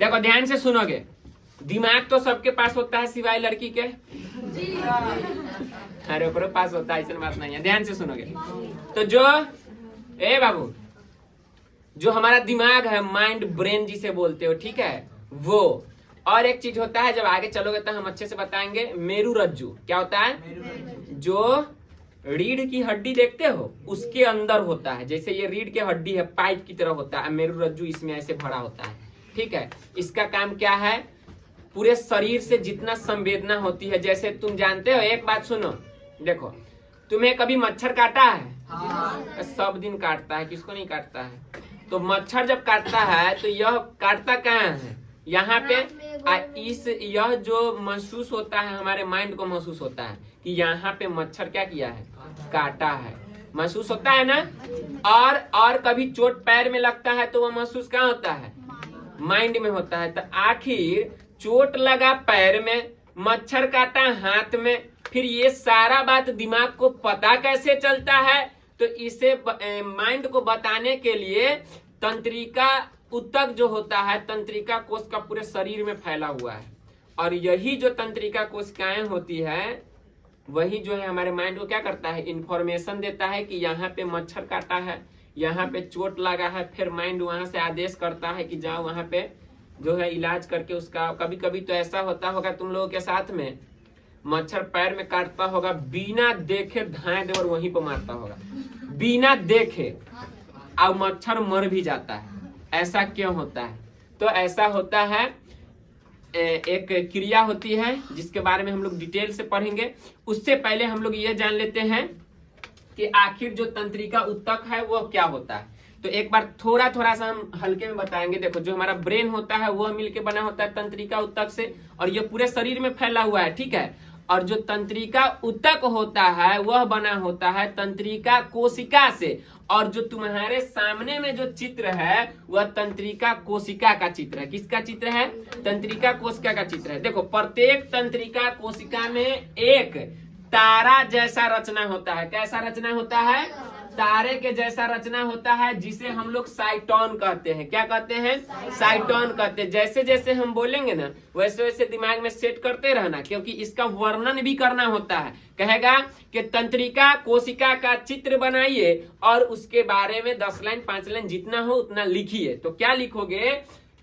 देखो ध्यान से सुनोगे, दिमाग तो सबके पास होता है सिवाय लड़की के। अरे ओकरो पास होता है, ऐसी बात नहीं है। ध्यान से सुनोगे तो जो बाबू जो हमारा दिमाग है, माइंड ब्रेन जिसे बोलते हो, ठीक है, वो और एक चीज होता है, जब आगे चलोगे तो हम अच्छे से बताएंगे, मेरू रज्जू। क्या होता है? जो रीढ़ की हड्डी देखते हो उसके अंदर होता है, जैसे ये रीढ़ की हड्डी है, पाइप की तरह होता है, मेरू रज्जू इसमें ऐसे भरा होता है, ठीक है। इसका काम क्या है? पूरे शरीर से जितना संवेदना होती है, जैसे तुम जानते हो, एक बात सुनो, देखो तुम्हें कभी मच्छर काटा है? हाँ। सब दिन काटता है, किसको नहीं काटता है? तो मच्छर जब काटता है तो यह काटता कहाँ है? यहाँ पे यह जो महसूस होता है, हमारे माइंड को महसूस होता है कि यहाँ पे मच्छर क्या किया है? काटा है। महसूस होता है ना? और कभी चोट पैर में लगता है तो वह महसूस कहाँ होता है? माइंड में होता है। तो आखिर चोट लगा पैर में, मच्छर काटा हाथ में, फिर ये सारा बात दिमाग को पता कैसे चलता है? तो इसे माइंड को बताने के लिए तंत्रिका उत्तक जो होता है, तंत्रिका कोशिका पूरे शरीर में फैला हुआ है, और यही जो तंत्रिका कोशिकाएं होती है, वही जो है हमारे माइंड को क्या करता है? इंफॉर्मेशन देता है कि यहाँ पे मच्छर काटा है, यहाँ पे चोट लगा है। फिर माइंड वहां से आदेश करता है कि जाओ वहां पे जो है इलाज करके उसका। कभी कभी तो ऐसा होता होगा तुम लोगों के साथ में, मच्छर पैर में काटता होगा, बिना देखे धाए देवर वहीं पर मारता होगा, बिना देखे, और मच्छर मर भी जाता है। ऐसा क्यों होता है? तो ऐसा होता है, एक क्रिया होती है जिसके बारे में हम लोग डिटेल से पढ़ेंगे। उससे पहले हम लोग ये जान लेते हैं कि आखिर जो तंत्रिका उत्तक है वो क्या होता है। तो एक बार थोड़ा थोड़ा सा हम हल्के में बताएंगे। देखो, जो हमारा ब्रेन होता है वह मिलके बना होता है तंत्रिका उत्तक से, और ये पूरे शरीर में फैला हुआ है, ठीक है। और जो तंत्रिका उत्तक होता है वह बना होता है तंत्रिका कोशिका से, और जो तुम्हारे सामने में जो चित्र है वह तंत्रिका कोशिका का चित्र है। किसका चित्र है? तंत्रिका कोशिका का चित्र है। देखो, प्रत्येक तंत्रिका कोशिका में एक तारा जैसा रचना होता है। कैसा रचना होता है? तारे के जैसा रचना होता है, जिसे हम लोग साइटोन कहते हैं। क्या कहते हैं? साइटोन कहते हैं। जैसे जैसे हम बोलेंगे ना, वैसे वैसे दिमाग में सेट करते रहना, क्योंकि इसका वर्णन भी करना होता है। कहेगा कि तंत्रिका कोशिका का चित्र बनाइए और उसके बारे में 10 लाइन 5 लाइन जितना हो उतना लिखिए। तो क्या लिखोगे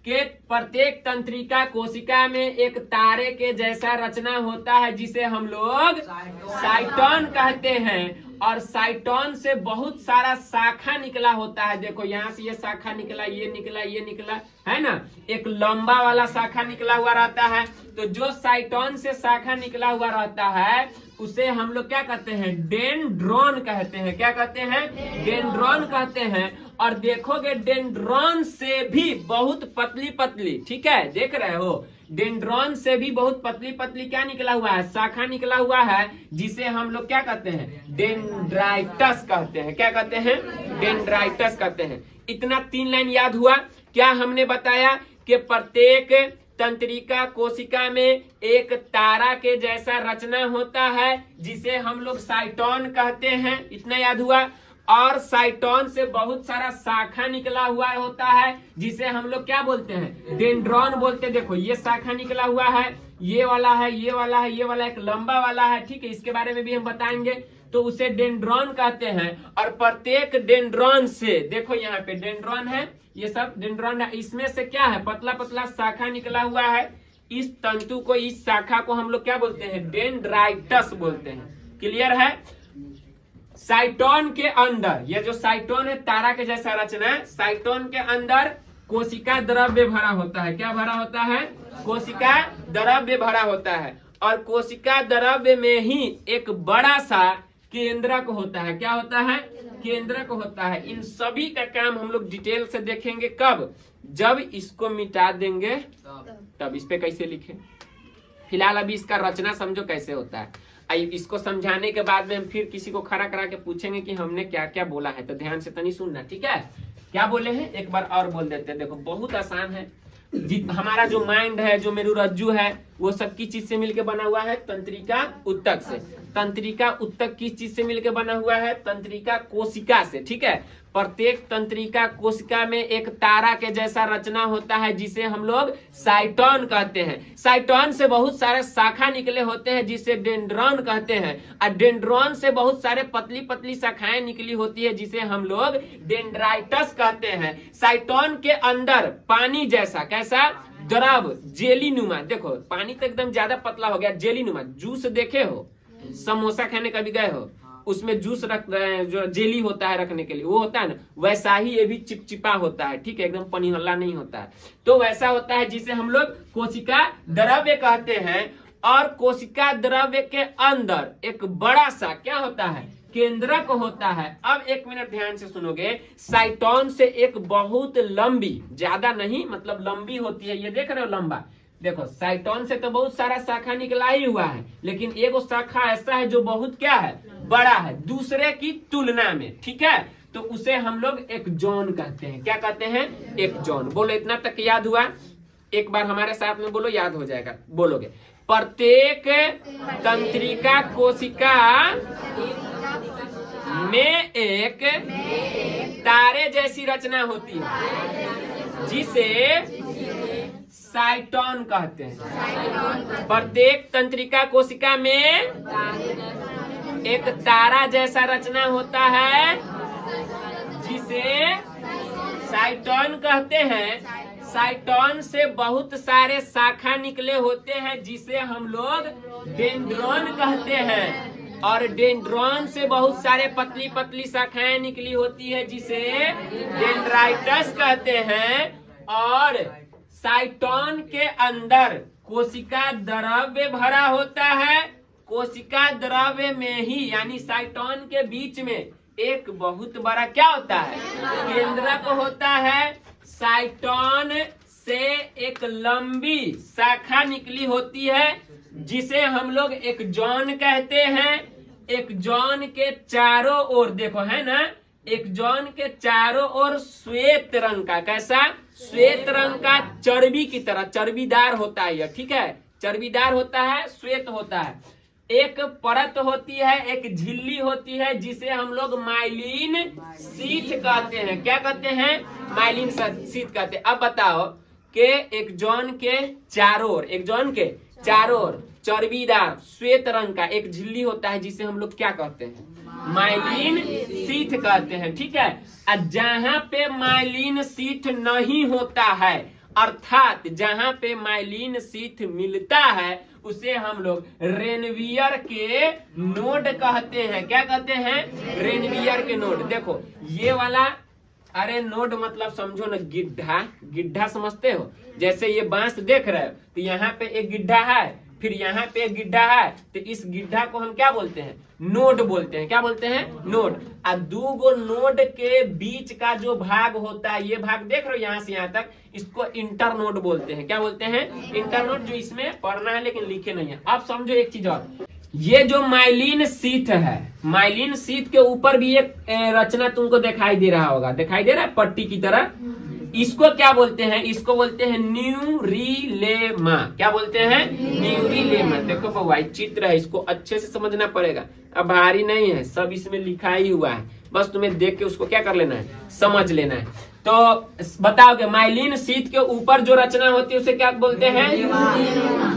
कि प्रत्येक तंत्रिका कोशिका में एक तारे के जैसा रचना होता है, जिसे हम लोग साइटोन कहते हैं। और साइटोन से बहुत सारा शाखा निकला होता है। देखो, यहाँ से ये शाखा निकला, ये निकला, ये निकला, है ना। एक लंबा वाला शाखा निकला हुआ रहता है। तो जो साइटोन से शाखा निकला हुआ रहता है उसे हम लोग क्या कहते हैं? डेंड्रॉन कहते हैं। क्या कहते हैं? डेंड्रॉन कहते हैं। और देखोगे डेंड्रॉन से भी बहुत पतली पतली, ठीक है, देख रहे हो, डेंड्रॉन से भी बहुत पतली पतली क्या निकला हुआ है? शाखा निकला हुआ है, जिसे हम लोग क्या कहते हैं? डेंड्राइटस कहते हैं। क्या कहते हैं? डेंड्राइटस कहते हैं। इतना 3 लाइन याद हुआ। क्या हमने बताया कि प्रत्येक तंत्रिका कोशिका में एक तारा के जैसा रचना होता है, जिसे हम लोग साइटोन कहते हैं। इतना याद हुआ। और साइटोन से बहुत सारा शाखा निकला हुआ होता है, जिसे हम लोग क्या बोलते हैं? डेंड्रॉन बोलते हैं। देखो, ये शाखा निकला हुआ है, ये वाला है, ये वाला है, ये वाला एक लंबा वाला है, ठीक है, इसके बारे में भी हम बताएंगे। तो उसे डेंड्रॉन कहते हैं। और प्रत्येक डेंड्रॉन से, देखो यहाँ पे डेंड्रॉन है, ये सब डेंड्रॉन है, इसमें से क्या है? पतला पतला शाखा निकला हुआ है। इस तंतु को, इस शाखा को हम लोग क्या बोलते हैं? डेंड्राइटस बोलते हैं। क्लियर है? साइटोन के अंदर, ये जो साइटोन है तारा के जैसा रचना, साइटोन के अंदर कोशिका द्रव्य भरा होता है। क्या भरा होता है? कोशिका द्रव्य भरा होता है। और कोशिका द्रव्य में ही एक बड़ा सा केंद्रक होता है। क्या होता है? केंद्रक होता है। इन सभी का काम हम लोग डिटेल से देखेंगे। कब? जब इसको मिटा देंगे तब। इस पे कैसे लिखें? फिलहाल अभी इसका रचना समझो कैसे होता है। इसको समझाने के बाद में हम फिर किसी को खड़ा करा के पूछेंगे कि हमने क्या क्या बोला है। तो ध्यान से तनी सुनना, ठीक है? क्या बोले हैं एक बार और बोल देते हैं। देखो, बहुत आसान है। हमारा जो माइंड है, जो मेरुरज्जु है, वो सब किस चीज से मिलकर बना हुआ है? तंत्रिका उत्तक से। तंत्रिका उत्तक किस चीज से मिलकर बना हुआ है? तंत्रिका कोशिका से, ठीक है। प्रत्येक तंत्रिका कोशिका में एक तारा के जैसा रचना होता है जिसे हम लोग साइटोन कहते हैं। साइटोन से बहुत सारे शाखा निकले होते हैं जिसे डेंड्रॉन कहते हैं, और डेंड्रॉन से बहुत सारे पतली पतली शाखाएं निकली होती है जिसे हम लोग डेंड्राइटस कहते हैं। साइटोन के अंदर पानी जैसा कैसा द्रव जेली नुमा, देखो पानी तो एकदम ज्यादा पतला हो गया, जेली नुमा, जूस देखे हो, समोसा खाने कभी गए हो, उसमें जूस रख जो जेली होता है रखने के लिए, वो होता है ना, वैसा ही ये भी चिपचिपा होता है, ठीक है, एकदम पनीहल्ला नहीं होता है। तो वैसा होता है जिसे हम लोग कोशिका द्रव्य कहते हैं। और कोशिका द्रव्य के अंदर एक बड़ा सा क्या होता है, केंद्रक होता है। अब 1 मिनट ध्यान से सुनोगे, साइटोन से एक बहुत लंबी, ज्यादा नहीं मतलब लंबी होती है, ये देख रहे हो लंबा, देखो साइटोन से तो बहुत सारा शाखा निकला ही हुआ है, लेकिन एगो शाखा ऐसा है जो बहुत क्या है, बड़ा है दूसरे की तुलना में, ठीक है, तो उसे हम लोग एक जोन कहते हैं। क्या कहते हैं, एक जोन। बोलो इतना तक याद हुआ? एक बार हमारे साथ में बोलो, याद हो जाएगा, बोलोगे। प्रत्येक तंत्रिका कोशिका में एक तारे जैसी रचना होती है जिसे साइटोन कहते हैं। प्रत्येक तंत्रिका कोशिका में एक तारा जैसा रचना होता है जिसे साइटोन कहते हैं। साइटोन से बहुत सारे शाखा निकले होते हैं जिसे हम लोग डेंड्रॉन कहते हैं, और डेंड्रॉन से बहुत सारे पतली पतली शाखाएं निकली होती है जिसे डेंड्राइटस कहते हैं। और साइटोन के अंदर कोशिका द्रव्य भरा होता है। कोशिका द्रव्य में ही यानी साइटोन के बीच में एक बहुत बड़ा क्या होता है, केंद्रक होता है। साइटोन से एक लंबी शाखा निकली होती है जिसे हम लोग एक जोन कहते हैं। एक जोन के चारों ओर देखो है ना, एक जोन के चारों ओर श्वेत रंग का, कैसा श्वेत रंग का चर्बी की तरह, चर्बीदार होता है यह, ठीक है, चर्बीदार होता है, श्वेत होता है। एक परत होती है, एक झिल्ली होती है जिसे हम लोग माइलिन शीथ कहते हैं। क्या कहते हैं, माइलिन शीथ कहते हैं। अब बताओ कि एक जोन के चारों ओर, एक जोन के चारों ओर चर्बीदार श्वेत रंग का एक झिल्ली होता है जिसे हम लोग क्या कहते हैं, माइलिन शीथ कहते हैं, ठीक है। और जहां पे माइलिन शीथ नहीं होता है, अर्थात जहां पे माइलिन शीथ मिलता है, उसे हम लोग रेनवियर के नोड कहते हैं। क्या कहते हैं, रेनवियर के नोड। देखो ये वाला, अरे नोड मतलब समझो ना गिड्ढा, गिड्ढा समझते हो, जैसे ये बांस देख रहे हो तो यहाँ पे एक गिड्ढा है, फिर यहाँ पे एक गिड्ढा है, तो इस गिड्ढा को हम क्या बोलते हैं, नोड बोलते हैं। क्या बोलते हैं, नोड। और दो गो नोड के बीच का जो भाग होता है, ये भाग देख रहे हो यहाँ से यहाँ तक, इसको इंटरनोड बोलते हैं। क्या बोलते हैं, इंटरनोड। जो इसमें पढ़ना है लेकिन लिखे नहीं है। अब समझो एक चीज और, ये जो माइलिन शीथ है, माइलिन शीथ के ऊपर भी एक रचना तुमको दिखाई दे रहा होगा, दिखाई दे रहा है पट्टी की तरह, इसको क्या बोलते हैं, इसको बोलते हैं न्यूरिलेमा। क्या बोलते हैं, न्यूरिलेमा। देखो बउआ चित्र है, इसको अच्छे से समझना पड़ेगा, अब भारी नहीं है, सब इसमें लिखा ही हुआ है, बस तुम्हें देख के उसको क्या कर लेना है, समझ लेना है। तो बताओगे माइलिन शीथ के ऊपर जो रचना होती है उसे क्या बोलते हैं,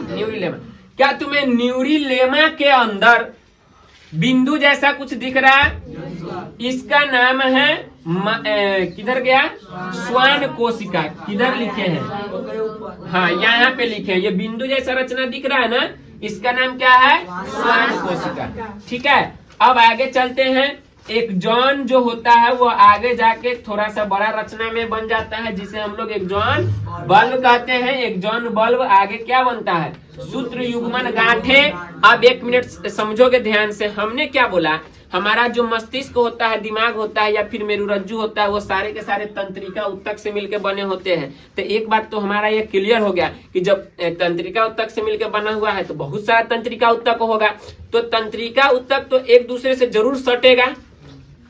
न्यूरिलेमा। क्या तुम्हें न्यूरिलेमा के अंदर बिंदु जैसा कुछ दिख रहा है, इसका नाम है किधर गया, श्वान कोशिका। किधर लिखे हैं, हाँ यहाँ पे लिखे हैं, ये बिंदु जैसा रचना दिख रहा है ना, इसका नाम क्या है, श्वान कोशिका, ठीक है। अब आगे चलते हैं। एक जॉन जो होता है वो आगे जाके थोड़ा सा बड़ा रचना में बन जाता है जिसे हम लोग एक जॉन बल्ब कहते हैं। एक जॉन बल्ब आगे क्या बनता है, सूत्र युग्मन गांठे। अब 1 मिनट समझोगे ध्यान से, हमने क्या बोला, हमारा जो मस्तिष्क होता है, दिमाग होता है या फिर मेरुरज्जु होता है, वो सारे के सारे तंत्रिका उत्तक से मिलकर बने होते हैं। तो एक बात तो हमारा ये क्लियर हो गया कि जब तंत्रिका उत्तक से मिलकर बना हुआ है तो बहुत सारा तंत्रिका उत्तक होगा। तो तंत्रिका उत्तक तो एक दूसरे से जरूर सटेगा,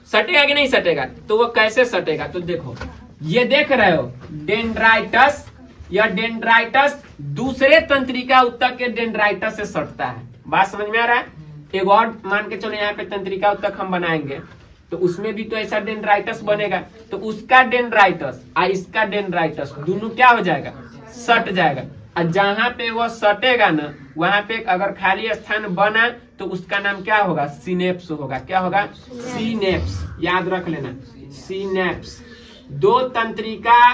सटेगा कि नहीं सटेगा, तो वो कैसे सटेगा, तो देखो ये देख रहे हो डेंड्राइटस, या डेंड्राइटस दूसरे तंत्रिका उत्तक के डेंड्राइटस से सटता है। बात समझ में आ रहा है। एक और मान के चलो यहाँ पे तंत्रिका उत्तक हम बनाएंगे, तो उसमें भी तो ऐसा डेंड्राइटस बनेगा, तो उसका डेंड्राइटस और इसका डेंड्राइटस दोनों क्या हो जाएगा, सट जाएगा। और जहां पे वो सटेगा ना, वहां पे अगर खाली स्थान बना तो उसका नाम क्या होगा, सिनेप्स होगा। क्या होगा, सिनेप्स, याद रख लेना, सिनेप्स। दो तंत्रिका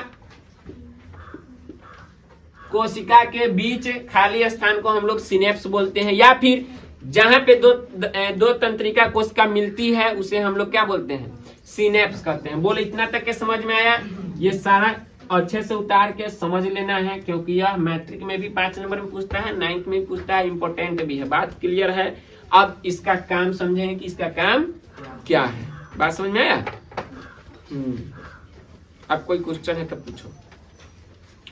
कोशिका के बीच खाली स्थान को हम लोग सिनेप्स बोलते हैं, या फिर जहां पे दो तंत्रिका कोशिका मिलती है उसे हम लोग क्या बोलते हैं, सिनेप्स कहते हैं। बोलो इतना तक के समझ में आया? ये सारा अच्छे से उतार के समझ लेना है, क्योंकि यह मैट्रिक में भी 5 नंबर में पूछता है, 9th में भी पूछता है, इंपॉर्टेंट भी है। बात क्लियर है? अब इसका काम समझेंगे कि इसका काम क्या है। बात समझ में आया? अब कोई क्वेश्चन है तो पूछो।